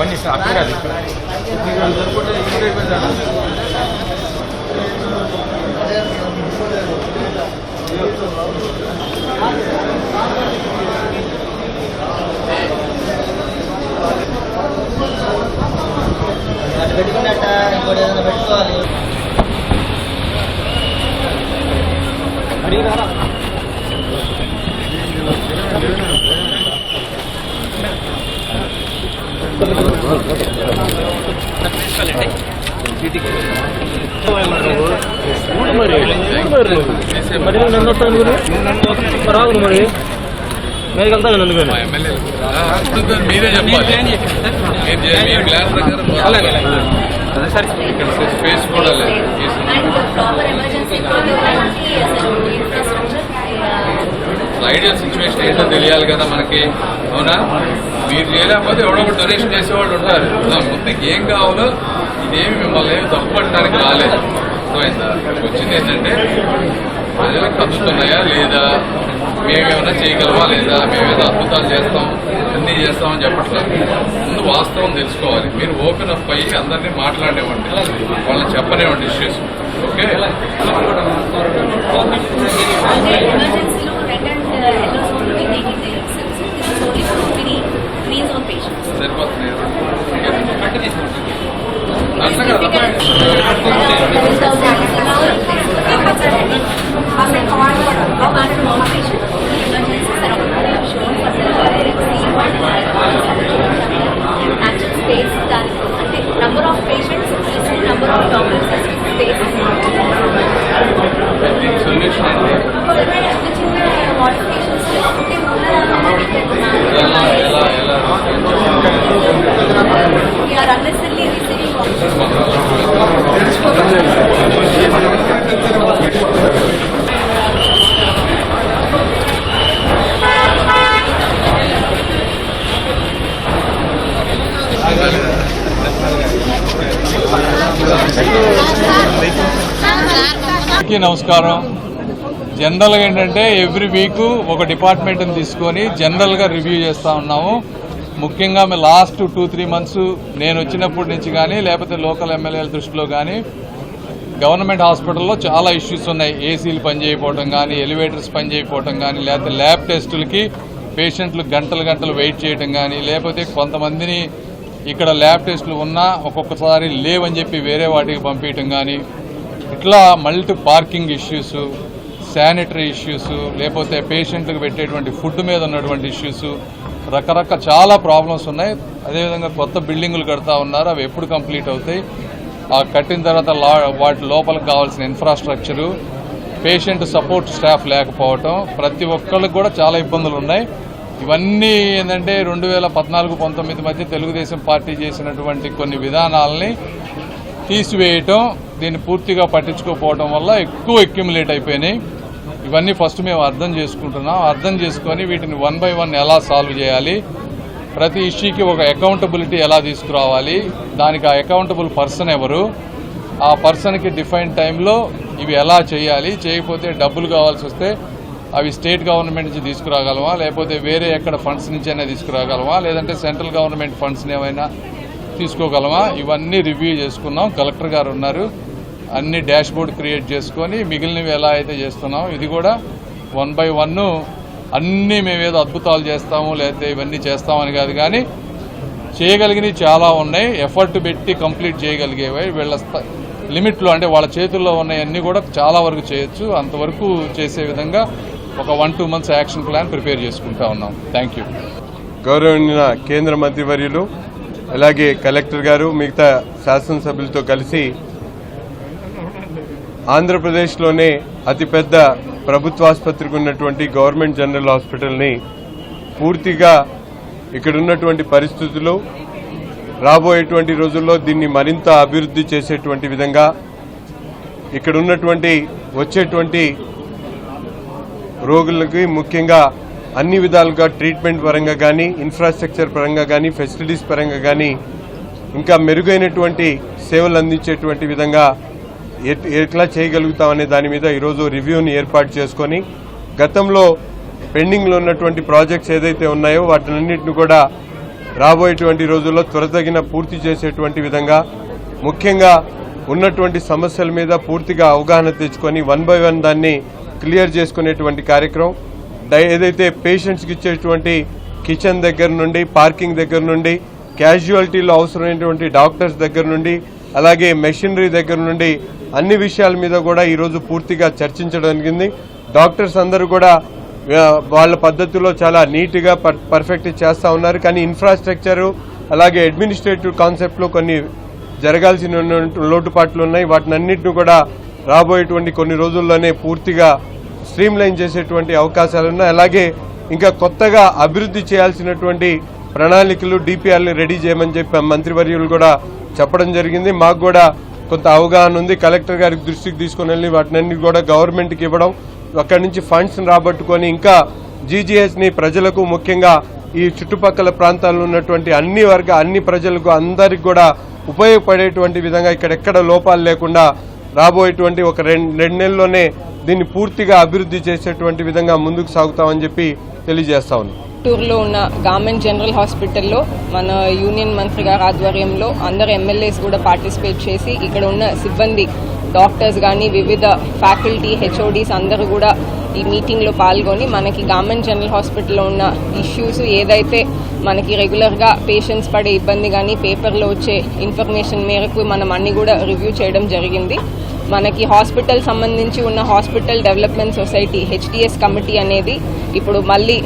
బండి అక్కడ కాదు పెట్టుకున్నట్ట ఇంకోటి ఏదైనా పెట్టుకోవాలి. మరి నన్ను వస్తాను రాదు మరి మీరు వెళ్తా నన్ను మీరే చెప్పాలి. స్పేస్ కూడా లేదు. ఐడియల్ సిచ్యువేషన్ ఏంటో తెలియాలి కదా మనకి. అవునా? మీరు చేయలేకపోతే ఎవడో ఒకటి డొనేషన్ చేసేవాళ్ళు ఉంటారు. మీకు ఏం కావాలో ఇదేమి మిమ్మల్ని తప్పు పట్టడానికి రాలేదు. అర్థమైందా? వచ్చింది ఏంటంటే ప్రజలకు అందుతున్నాయా లేదా, మేమేమైనా చేయగలమా లేదా, మేమేదో అద్భుతాలు చేస్తాం అన్నీ చేస్తామని చెప్పట్లేదు. ముందు వాస్తవం తెలుసుకోవాలి. మీరు ఓపెన్ అప్ అయ్యి అందరినీ మాట్లాడేవండి, వాళ్ళని చెప్పనేవండి ఇష్యూస్. ఓకే, సరిపోతుంది. అర్థం కదా? number of patients, number of doctors, space. Solution modifications we are unnecessarily receiving నమస్కారం. జనరల్గా ఏంటంటే ఎవ్రీ వీక్ ఒక డిపార్ట్మెంట్ని తీసుకొని జనరల్గా రివ్యూ చేస్తూ ఉన్నాము. ముఖ్యంగా లాస్ట్ 2-3 months నేను వచ్చినప్పటి నుంచి కానీ లేకపోతే లోకల్ ఎమ్మెల్యేల దృష్టిలో కానీ గవర్నమెంట్ హాస్పిటల్లో చాలా ఇష్యూస్ ఉన్నాయి. ఏసీలు పనిచేయకపోవడం కానీ, ఎలివేటర్స్ పనిచేయకపోవడం కానీ, లేకపోతే ల్యాబ్ టెస్టులకి పేషెంట్లు గంటలు వెయిట్ చేయడం కానీ, లేకపోతే కొంతమందిని ఇక్కడ ల్యాబ్ టెస్టులు ఉన్నా ఒక్కొక్కసారి లేవని చెప్పి వేరే వాటికి పంపించడం కానీ, ఇట్లా multi parking issues, sanitary issues, లేకపోతే పేషెంట్లకు పెట్టేటువంటి ఫుడ్ మీద ఉన్నటువంటి ఇష్యూస్, రకరకాల చాలా ప్రాబ్లమ్స్ ఉన్నాయి. అదేవిధంగా కొత్త బిల్డింగులు కడతా ఉన్నారు, అవి ఎప్పుడు కంప్లీట్ అవుతాయి, ఆ కట్టిన తర్వాత వాటి లోపలికి కావాల్సిన ఇన్ఫ్రాస్ట్రక్చరు, పేషెంట్ సపోర్ట్ స్టాఫ్ లేకపోవటం, ప్రతి ఒక్కళ్ళకి కూడా చాలా ఇబ్బందులు ఉన్నాయి. ఇవన్నీ ఏంటంటే 2014-19 మధ్య తెలుగుదేశం పార్టీ చేసినటువంటి కొన్ని విధానాలని తీసివేయటం, దీన్ని పూర్తిగా పట్టించుకోకపోవడం వల్ల ఎక్కువ అక్యుములేట్ అయిపోయినాయి. ఇవన్నీ ఫస్ట్ మేము అర్థం చేసుకుంటున్నాం. అర్థం చేసుకొని వీటిని 1 by 1 ఎలా సాల్వ్ చేయాలి, ప్రతి ఇష్యూకి ఒక అకౌంటబిలిటీ ఎలా తీసుకురావాలి, దానికి ఆ అకౌంటబుల్ పర్సన్ ఎవరు, ఆ పర్సన్కి డిఫైన్ టైంలో ఇవి ఎలా చేయాలి, చేయకపోతే డబ్బులు కావాల్సి వస్తే అవి స్టేట్ గవర్నమెంట్ నుంచి తీసుకురాగలమా, లేకపోతే వేరే ఎక్కడ ఫండ్స్ నుంచి అయినా తీసుకురాగలమా, లేదంటే సెంట్రల్ గవర్నమెంట్ ఫండ్స్ని ఏమైనా తీసుకోగలమా, ఇవన్నీ రివ్యూ చేసుకున్నాం. కలెక్టర్ గారు ఉన్నారు, అన్ని డాష్ బోర్డ్ క్రియేట్ చేసుకొని మిగిలినవి ఎలా అయితే చేస్తున్నాం ఇది కూడా 1 by 1 అన్నీ మేమేదో అద్భుతాలు చేస్తాము లేకపోతే ఇవన్నీ చేస్తామని కాదు, కానీ చేయగలిగినవి చాలా ఉన్నాయి. ఎఫర్ట్ పెట్టి కంప్లీట్ చేయగలిగేవి వీళ్ళ లిమిట్లో, అంటే వాళ్ళ చేతుల్లో ఉన్నాయన్నీ కూడా చాలా వరకు చేయొచ్చు. అంతవరకు చేసే విధంగా ఒక 1-2 months యాక్షన్ ప్లాన్ ప్రిపేర్ చేసుకుంటా ఉన్నాం. Thank you. గౌరవనీయ కేంద్ర మంత్రివర్యులు, అలాగే కలెక్టర్ గారు, మిగతా శాసనసభ్యులతో కలిసి ఆంధ్రప్రదేశ్లోనే అతిపెద్ద ప్రభుత్వాసుపత్రికి ఉన్నటువంటి గవర్నమెంట్ జనరల్ హాస్పిటల్ని పూర్తిగా ఇక్కడున్నటువంటి పరిస్థితులు, రాబోయేటువంటి రోజుల్లో దీన్ని మరింత అభివృద్ధి చేసేటువంటి విధంగా ఇక్కడున్నటువంటి వచ్చేటువంటి రోగులకి ముఖ్యంగా అన్ని విధాలుగా ట్రీట్మెంట్ పరంగా కానీ, ఇన్ఫ్రాస్ట్రక్చర్ పరంగా కానీ, ఫెసిలిటీస్ పరంగా కానీ ఇంకా మెరుగైనటువంటి సేవలు అందించేటువంటి విధంగా ఎట్లా చేయగలుగుతామనే దాని మీద ఈరోజు రివ్యూని ఏర్పాటు చేసుకొని గతంలో పెండింగ్లో ఉన్నటువంటి ప్రాజెక్ట్స్ ఏదైతే ఉన్నాయో వాటినన్నింటిని కూడా రాబోయేటువంటి రోజుల్లో త్వరితగిన పూర్తి చేసేటువంటి విధంగా, ముఖ్యంగా ఉన్నటువంటి సమస్యల మీద పూర్తిగా అవగాహన తెచ్చుకొని 1 by 1 దాన్ని క్లియర్ చేసుకునేటువంటి కార్యక్రమం, ఏదైతే పేషెంట్స్కి ఇచ్చేటువంటి కిచెన్ దగ్గర నుండి, పార్కింగ్ దగ్గర నుండి, క్యాజువాలిటీలో అవసరమైనటువంటి డాక్టర్స్ దగ్గర నుండి, అలాగే మెషినరీ దగ్గర నుండి అన్ని విషయాల మీద కూడా ఈరోజు పూర్తిగా చర్చించడం జరిగింది. డాక్టర్స్ అందరూ కూడా వాళ్ళ పద్ధతిలో చాలా నీట్గా పర్ఫెక్ట్ చేస్తూ ఉన్నారు. కానీ ఇన్ఫ్రాస్ట్రక్చరు అలాగే అడ్మినిస్ట్రేటివ్ కాన్సెప్ట్లో కొన్ని జరగాల్సిన లోటుపాట్లు ఉన్నాయి. వాటినన్నింటినీ కూడా రాబోయేటువంటి కొన్ని రోజుల్లోనే పూర్తిగా స్ట్రీమ్ లైన్ చేసేటువంటి అవకాశాలు ఉన్నాయి. అలాగే ఇంకా కొత్తగా అభివృద్ధి చేయాల్సినటువంటి ప్రణాళికలు, డిపిఆర్లు రెడీ చేయమని చెప్పి మంత్రివర్యులు కూడా చెప్పడం జరిగింది. మాకు కూడా కొంత అవగాహన ఉంది. కలెక్టర్ గారికి దృష్టికి తీసుకుని వెళ్ళి వాటినన్ని కూడా గవర్నమెంట్కి ఇవ్వడం, అక్కడి నుంచి ఫండ్స్ రాబట్టుకొని ఇంకా జీజీహెచ్ని ప్రజలకు, ముఖ్యంగా ఈ చుట్టుపక్కల ప్రాంతాల్లో ఉన్నటువంటి అన్ని ప్రజలకు అందరికి కూడా ఉపయోగపడేటువంటి విధంగా ఇక్కడెక్కడ లోపాలు లేకుండా రాబోయేటువంటి ఒక రెండు నెలల్లోనే దీన్ని పూర్తిగా అభివృద్ధి చేసేటువంటి విధంగా ముందుకు సాగుతామని చెప్పి తెలియజేస్తా ఉన్నాం. గుంటూరులో ఉన్న గవర్నమెంట్ జనరల్ హాస్పిటల్లో మన యూనియన్ మంత్రి గారి ఆధ్వర్యంలో అందరు ఎమ్మెల్యేస్ కూడా పార్టిసిపేట్ చేసి ఇక్కడ ఉన్న సిబ్బంది, డాక్టర్స్ కానీ వివిధ ఫ్యాకల్టీ, హెచ్ఓడీస్ అందరూ కూడా ఈ మీటింగ్లో పాల్గొని మనకి గవర్నమెంట్ జనరల్ హాస్పిటల్లో ఉన్న ఇష్యూస్ ఏదైతే మనకి రెగ్యులర్గా పేషెంట్స్ పడే ఇబ్బంది కానీ పేపర్లో వచ్చే ఇన్ఫర్మేషన్ మేరకు మనం అన్ని కూడా రివ్యూ చేయడం జరిగింది. మనకి హాస్పిటల్ సంబంధించి ఉన్న hospital development society HDS committee అనేది ఇప్పుడు మళ్ళీ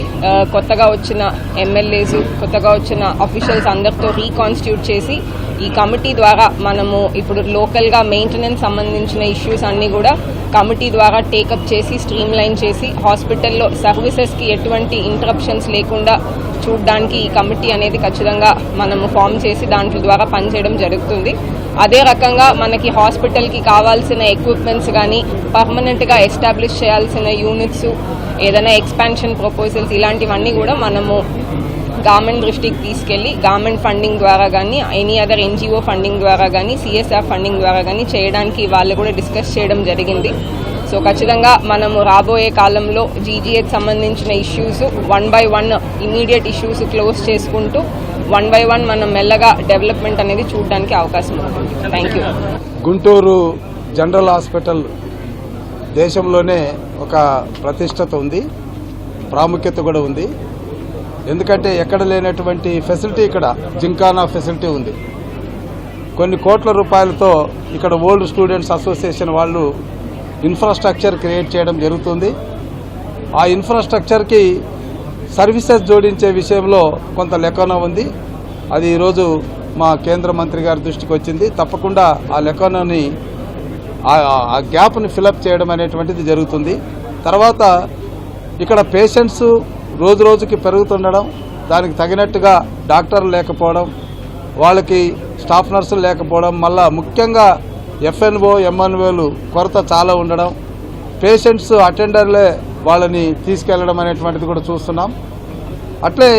కొత్తగా వచ్చిన ఎమ్మెల్యేస్, కొత్తగా వచ్చిన ఆఫీషియల్స్ అందరితో రీకాన్స్టిట్యూట్ చేసి ఈ కమిటీ ద్వారా మనము ఇప్పుడు లోకల్గా మెయింటెనెన్స్ సంబంధించిన ఇష్యూస్ అన్ని కూడా కమిటీ ద్వారా టేకప్ చేసి స్ట్రీమ్ లైన్ చేసి హాస్పిటల్లో సర్వీసెస్కి ఎటువంటి ఇంటరప్షన్స్ లేకుండా చూడడానికి ఈ కమిటీ అనేది ఖచ్చితంగా మనము ఫామ్ చేసి దాంట్లో ద్వారా పనిచేయడం జరుగుతుంది. అదే రకంగా మనకి హాస్పిటల్కి కావాల్సిన ఎక్విప్మెంట్స్ కానీ, పర్మనెంట్గా ఎస్టాబ్లిష్ చేయాల్సిన యూనిట్స్, ఏదైనా ఎక్స్పాన్షన్ ప్రపోజల్స్ ఇలాంటివన్నీ కూడా మనము గవర్నమెంట్ దృష్టికి తీసుకెళ్లి గవర్నమెంట్ ఫండింగ్ ద్వారా కానీ, ఎనీ అదర్ NGO ఫండింగ్ ద్వారా కానీ, CSR ఫండింగ్ ద్వారా కానీ చేయడానికి వాళ్ళు కూడా డిస్కస్ చేయడం జరిగింది. సో ఖచ్చితంగా మనము రాబోయే కాలంలో GGH సంబంధించిన issues 1 by 1 immediate issues close చేసుకుంటూ 1 by 1 మనం మెల్లగా డెవలప్మెంట్ అనేది చూడడానికి అవకాశం ఉంటుంది. Thank you. Guntur general hospital దేశంలోనే ఒక ప్రతిష్టత ఉంది, ప్రాముఖ్యత కూడా ఉంది. ఎందుకంటే ఎక్కడ లేనటువంటి ఫెసిలిటీ ఇక్కడ జింకానా ఫెసిలిటీ ఉంది. కొన్ని కోట్ల రూపాయలతో ఇక్కడ ఓల్డ్ స్టూడెంట్స్ అసోసియేషన్ వాళ్ళు ఇన్ఫ్రాస్ట్రక్చర్ క్రియేట్ చేయడం జరుగుతుంది. ఆ ఇన్ఫ్రాస్ట్రక్చర్కి సర్వీసెస్ జోడించే విషయంలో కొంత లెక్కన ఉంది. అది ఈరోజు మా కేంద్ర మంత్రి గారి దృష్టికి వచ్చింది. తప్పకుండా ఆ లెక్కనని, ఆ గ్యాప్ని ఫిలప్ చేయడం అనేటువంటిది జరుగుతుంది. తర్వాత ఇక్కడ పేషెంట్స్ రోజు రోజుకి పెరుగుతుండడం, దానికి తగినట్టుగా డాక్టర్లు లేకపోవడం, వాళ్ళకి స్టాఫ్ నర్సులు లేకపోవడం, మళ్ళా ముఖ్యంగా FNO, MNOలు కొరత చాలా ఉండడం, పేషెంట్స్ అటెండర్లే వాళ్ళని తీసుకెళ్లడం అనేటువంటిది కూడా చూస్తున్నాం. అట్లే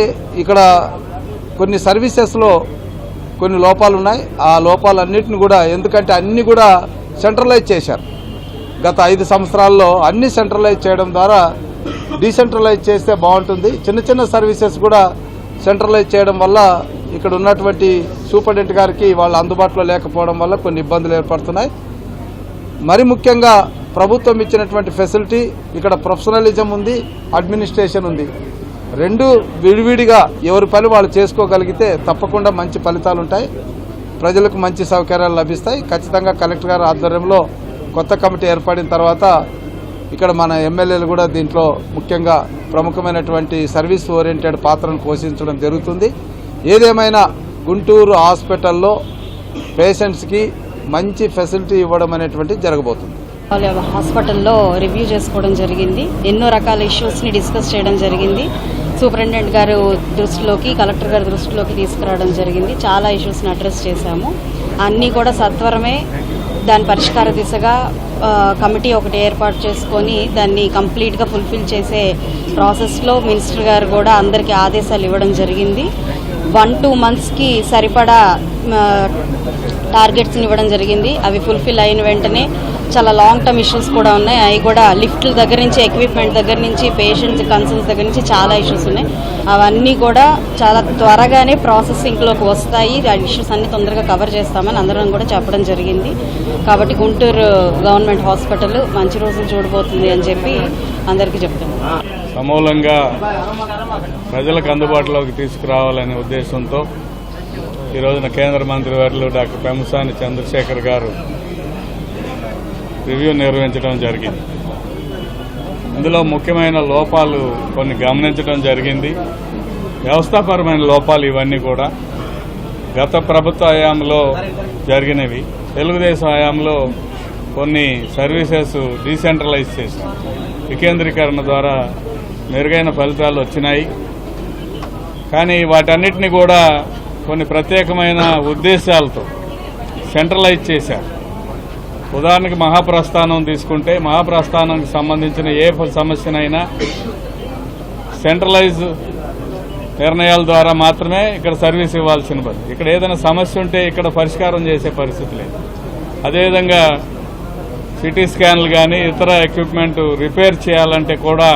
ఇక్కడ కొన్ని సర్వీసెస్లో కొన్ని లోపాలు ఉన్నాయి. ఆ లోపాలన్నింటిని కూడా, ఎందుకంటే అన్ని కూడా సెంట్రలైజ్ చేశారు గత 5 సంవత్సరాల్లో. అన్ని సెంట్రలైజ్ చేయడం ద్వారా డీసెంట్రలైజ్ చేస్తే బాగుంటుంది. చిన్న చిన్న సర్వీసెస్ కూడా సెంట్రలైజ్ చేయడం వల్ల ఇక్కడ ఉన్నటువంటి సూపరింటెండెంట్ గారికి వాళ్ళు అందుబాటులో లేకపోవడం వల్ల కొన్ని ఇబ్బందులు ఏర్పడుతున్నాయి. మరి ముఖ్యంగా ప్రభుత్వం ఇచ్చినటువంటి ఫెసిలిటీ, ఇక్కడ ప్రొఫెషనలిజం ఉంది, అడ్మినిస్ట్రేషన్ ఉంది. రెండు విడివిడిగా ఎవరి పని వాళ్ళు చేసుకోగలిగితే తప్పకుండా మంచి ఫలితాలు ఉంటాయి, ప్రజలకు మంచి సౌకర్యాలు లభిస్తాయి. ఖచ్చితంగా కలెక్టర్ గారి ఆధ్వర్యంలో కొత్త కమిటీ ఏర్పడిన తర్వాత ఇక్కడ మన ఎమ్మెల్యేలు కూడా దీంట్లో ముఖ్యంగా ప్రముఖమైనటువంటి సర్వీస్ ఓరియంటెడ్ పాత్రను పోషించడం జరుగుతుంది. ఏదేమైనా గుంటూరు హాస్పిటల్లో పేషెంట్స్కి మంచి ఫెసిలిటీ ఇవ్వడం అనేటువంటి జరగబోతుంది. హాస్పిటల్లో రివ్యూ చేసుకోవడం జరిగింది. ఎన్నో రకాల ఇష్యూస్ని డిస్కస్ చేయడం జరిగింది. సూపరింటెండెంట్ గారు దృష్టిలోకి, కలెక్టర్ గారి దృష్టిలోకి తీసుకురావడం జరిగింది. చాలా ఇష్యూస్ని అడ్రస్ చేశాము. అన్నీ కూడా సత్వరమే దాని పరిష్కార దిశగా కమిటీ ఒకటి ఏర్పాటు చేసుకొని దాన్ని కంప్లీట్గా ఫుల్ఫిల్ చేసే ప్రాసెస్లో మినిస్టర్ గారు కూడా అందరికీ ఆదేశాలు ఇవ్వడం జరిగింది. 1-2 monthsకి సరిపడా టార్గెట్స్ని ఇవ్వడం జరిగింది. అవి ఫుల్ఫిల్ అయిన వెంటనే చాలా లాంగ్ టర్మ్ ఇష్యూస్ కూడా ఉన్నాయి. అవి కూడా లిఫ్ట్ల దగ్గర నుంచి, ఎక్విప్మెంట్ దగ్గర నుంచి, పేషెంట్స్ కన్సర్న్స్ దగ్గర నుంచి చాలా ఇష్యూస్ ఉన్నాయి. అవన్నీ కూడా చాలా త్వరగానే ప్రాసెసింగ్లోకి వస్తాయి. ఆ ఇష్యూస్ అన్ని తొందరగా కవర్ చేస్తామని అందరం కూడా చెప్పడం జరిగింది. కాబట్టి గుంటూరు గవర్నమెంట్ హాస్పిటల్ మంచి రోజులు చూడబోతుంది అని చెప్పి అందరికీ చెప్తున్నాను. సమూలంగా ప్రజలకు అందుబాటులోకి తీసుకురావాలనే ఉద్దేశంతో ఈ రోజున కేంద్ర మంత్రి వర్యులు డాక్టర్ పెమ్మసాని చంద్రశేఖర్ గారు రివ్యూ నిర్వహించడం జరిగింది. ఇందులో ముఖ్యమైన లోపాలు కొన్ని గమనించడం జరిగింది. వ్యవస్థాపరమైన లోపాలు ఇవన్నీ కూడా గత ప్రభుత్వ హయాంలో జరిగినవి. తెలుగుదేశం హయాంలో కొన్ని సర్వీసెస్ డీసెంట్రలైజ్ చేశాం. వికేంద్రీకరణ ద్వారా మెరుగైన ఫలితాలు వచ్చినాయి. కానీ వాటన్నిటిని కూడా కొన్ని ప్రత్యేకమైన ఉద్దేశాలతో సెంట్రలైజ్ చేశారు. ఉదాహరణకి మహాప్రస్థానం తీసుకుంటే, మహాప్రస్థానానికి సంబంధించిన ఏ సమస్యనైనా సెంట్రలైజ్ నిర్ణయాల ద్వారా మాత్రమే ఇక్కడ సర్వీస్ ఇవ్వాల్సిన పని. ఇక్కడ ఏదైనా సమస్య ఉంటే ఇక్కడ పరిష్కారం చేసే పరిస్థితి లేదు. అదేవిధంగా సిటీ స్కాన్లు కానీ ఇతర ఎక్విప్మెంట్ రిపేర్ చేయాలంటే కూడా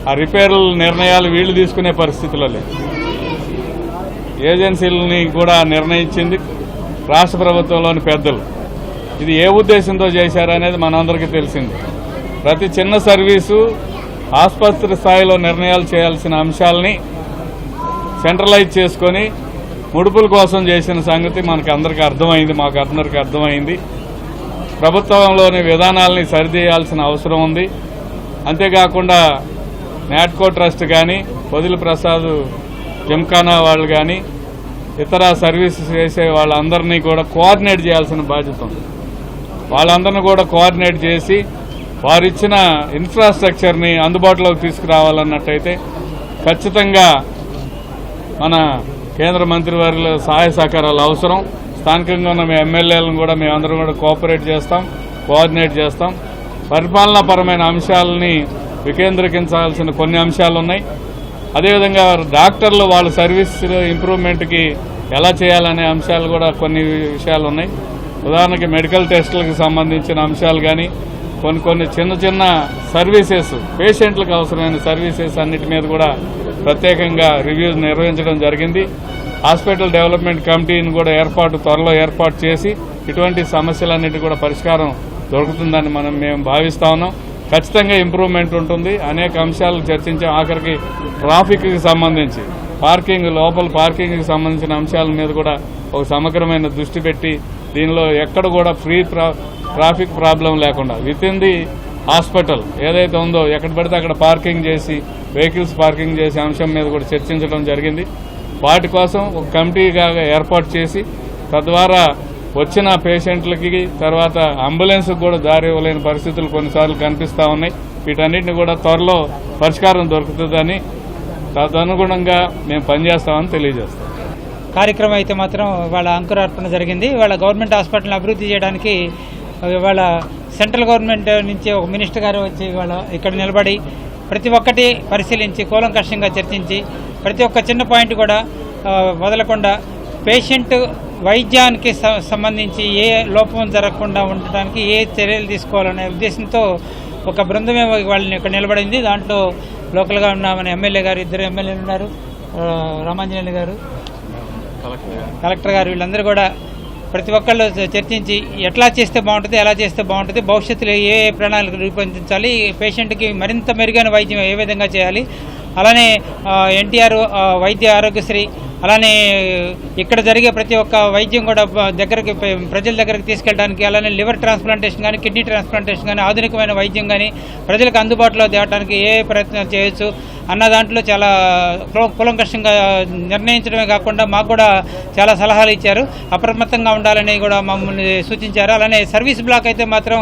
ఆ రిపేర్ల నిర్ణయాలు వీళ్ళు తీసుకునే పరిస్థితిలో లేదు. ఏజెన్సీలని కూడా నిర్ణయించింది రాష్ట్ర ప్రభుత్వంలోని పెద్దలు. ఇది ఏ ఉద్దేశంతో చేశారనేది మనందరికీ తెలిసింది. ప్రతి చిన్న సర్వీసు ఆసుపత్రి స్థాయిలో నిర్ణయాలు చేయాల్సిన అంశాలని సెంట్రలైజ్ చేసుకొని ముడుపుల కోసం చేసిన సంగతి మనకు అందరికీ అర్థమైంది, మాకు అందరికీ అర్థమైంది. ప్రభుత్వంలోని విధానాలని సరిచేయాల్సిన అవసరం ఉంది. అంతేకాకుండా నాట్కో ట్రస్ట్ కానీ, పొదిలి ప్రసాద్ జిమ్ఖానా వాళ్ళు కానీ, ఇతర సర్వీసెస్ చేసే వాళ్ళందరినీ కూడా కోఆర్డినేట్ చేయాల్సిన బాధ్యత ఉంది. వాళ్ళందరినీ కూడా కోఆర్డినేట్ చేసి వారిచ్చిన ఇన్ఫ్రాస్ట్రక్చర్ని అందుబాటులోకి తీసుకురావాలన్నట్టయితే ఖచ్చితంగా మన కేంద్ర మంత్రివర్యుల సహాయ సహకారాలు అవసరం. స్థానికంగా ఉన్న మీ ఎమ్మెల్యేలను కూడా మేమందరం కూడా కోఆపరేట్ చేస్తాం, కోఆర్డినేట్ చేస్తాం. పరిపాలనాపరమైన అంశాలని వికేంద్రీకరించాల్సిన కొన్ని అంశాలు ఉన్నాయి. అదేవిధంగా డాక్టర్లు వాళ్ళ సర్వీస్ ఇంప్రూవ్మెంట్కి ఎలా చేయాలనే అంశాలు కూడా కొన్ని విషయాలు ఉన్నాయి. ఉదాహరణకి మెడికల్ టెస్టులకు సంబంధించిన అంశాలు కానీ, కొన్ని చిన్న చిన్న సర్వీసెస్, పేషెంట్లకు అవసరమైన సర్వీసెస్ అన్నిటి మీద కూడా ప్రత్యేకంగా రివ్యూ నిర్వహించడం జరిగింది. హాస్పిటల్ డెవలప్మెంట్ కమిటీని కూడా త్వరలో ఏర్పాటు చేసి ఇటువంటి సమస్యలన్నిటి కూడా పరిష్కారం దొరుకుతుందని మేము భావిస్తా ఉన్నాం. ఖచ్చితంగా ఇంప్రూవ్మెంట్ ఉంటుంది. అనేక అంశాలు చర్చించాం. ఆఖరికి ట్రాఫిక్కి సంబంధించి, లోపల పార్కింగ్కి సంబంధించిన అంశాల మీద కూడా ఒక సమగ్రమైన దృష్టి పెట్టి దీనిలో ఎక్కడ కూడా ఫ్రీ ట్రాఫిక్ ప్రాబ్లం లేకుండా విత్ ఇన్ ది హాస్పిటల్ ఏదైతే ఉందో ఎక్కడ పడితే అక్కడ పార్కింగ్ చేసి, వెహికల్స్ పార్కింగ్ చేసే అంశం మీద కూడా చర్చించడం జరిగింది. వాటి కోసం ఒక కమిటీగా ఏర్పాటు చేసి తద్వారా వచ్చిన పేషెంట్లకి తర్వాత అంబులెన్స్ కూడా దారి ఇవ్వలేని పరిస్థితులు కొన్నిసార్లు కనిపిస్తూ ఉన్నాయి. వీటన్నిటిని కూడా త్వరలో పరిష్కారం దొరుకుతుందని, తదనుగుణంగా మేము పనిచేస్తామని తెలియజేస్తాం. కార్యక్రమం అయితే మాత్రం వాళ్ళ అంకురార్పణ జరిగింది. వాళ్ళ గవర్నమెంట్ హాస్పిటల్ని అభివృద్ధి చేయడానికి వాళ్ళ సెంట్రల్ గవర్నమెంట్ నుంచి ఒక మినిస్టర్ గారు వచ్చి వాళ్ళ ఇక్కడ నిలబడి ప్రతి ఒక్కటి పరిశీలించి కూలంకషంగా చర్చించి ప్రతి ఒక్క చిన్న పాయింట్ కూడా వదలకుండా పేషెంట్ వైద్యానికి సంబంధించి ఏ లోపం జరగకుండా ఉండటానికి ఏ చర్యలు తీసుకోవాలనే ఉద్దేశంతో ఒక బృందమే వాళ్ళని ఇక్కడ నిలబడింది. దాంట్లో లోకల్గా ఉన్న మన ఎమ్మెల్యే గారు, 2 ఎమ్మెల్యేలు ఉన్నారు, రామాంజనేయులు గారు, కలెక్టర్ గారు, వీళ్ళందరూ కూడా ప్రతి ఒక్కళ్ళు చర్చించి ఎట్లా చేస్తే బాగుంటుంది, ఎలా చేస్తే బాగుంటుంది, భవిష్యత్తులో ఏ ప్రణాళికలు రూపొందించాలి, పేషెంట్కి మరింత మెరుగైన వైద్యం ఏ విధంగా చేయాలి, అలానే ఎన్టీఆర్ వైద్య ఆరోగ్యశ్రీ, అలానే ఇక్కడ జరిగే ప్రతి ఒక్క వైద్యం కూడా ప్రజల దగ్గరికి తీసుకెళ్ళడానికి, అలానే లివర్ ట్రాన్స్ప్లాంటేషన్ కానీ, కిడ్నీ ట్రాన్స్ప్లాంటేషన్ కానీ, ఆధునికమైన వైద్యం కానీ ప్రజలకు అందుబాటులో తేవడానికి ఏ ప్రయత్నం చేయొచ్చు అన్న దాంట్లో చాలా కూలంకషంగా నిర్ణయించడమే కాకుండా మాకు కూడా చాలా సలహాలు ఇచ్చారు. అప్రమత్తంగా ఉండాలని కూడా మమ్మల్ని సూచించారు. అలానే సర్వీస్ బ్లాక్ అయితే మాత్రం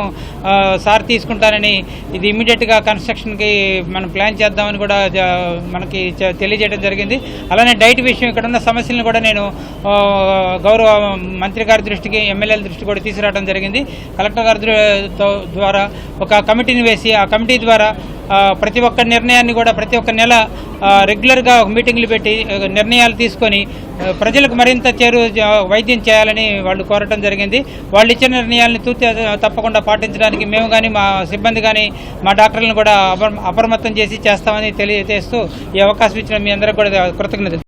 సార్ తీసుకుంటానని, ఇది ఇమ్మీడియట్గా కన్స్ట్రక్షన్కి మనం ప్లాన్ చేద్దామని కూడా మనకి తెలియజేయడం జరిగింది. అలానే డైట్ విషయం ఇక్కడ ఇక్కడ ఉన్న సమస్యలను కూడా నేను గౌరవ మంత్రి గారి దృష్టికి, ఎమ్మెల్యేల దృష్టికి కూడా తీసుకురావడం జరిగింది. కలెక్టర్ గారి ద్వారా ఒక కమిటీని వేసి ఆ కమిటీ ద్వారా ప్రతి ఒక్క నిర్ణయాన్ని కూడా ప్రతి ఒక్క నెల రెగ్యులర్గా మీటింగ్లు పెట్టి నిర్ణయాలు తీసుకొని ప్రజలకు మరింత వైద్యం చేయాలని వాళ్ళు కోరటం జరిగింది. వాళ్ళు ఇచ్చిన నిర్ణయాలను తప్పకుండా పాటించడానికి మేము కానీ, మా సిబ్బంది కానీ, మా డాక్టర్లను కూడా అప్రమత్తం చేస్తామని తెలియజేస్తూ ఈ అవకాశం ఇచ్చిన మీ అందరికీ కూడా కృతజ్ఞతలు.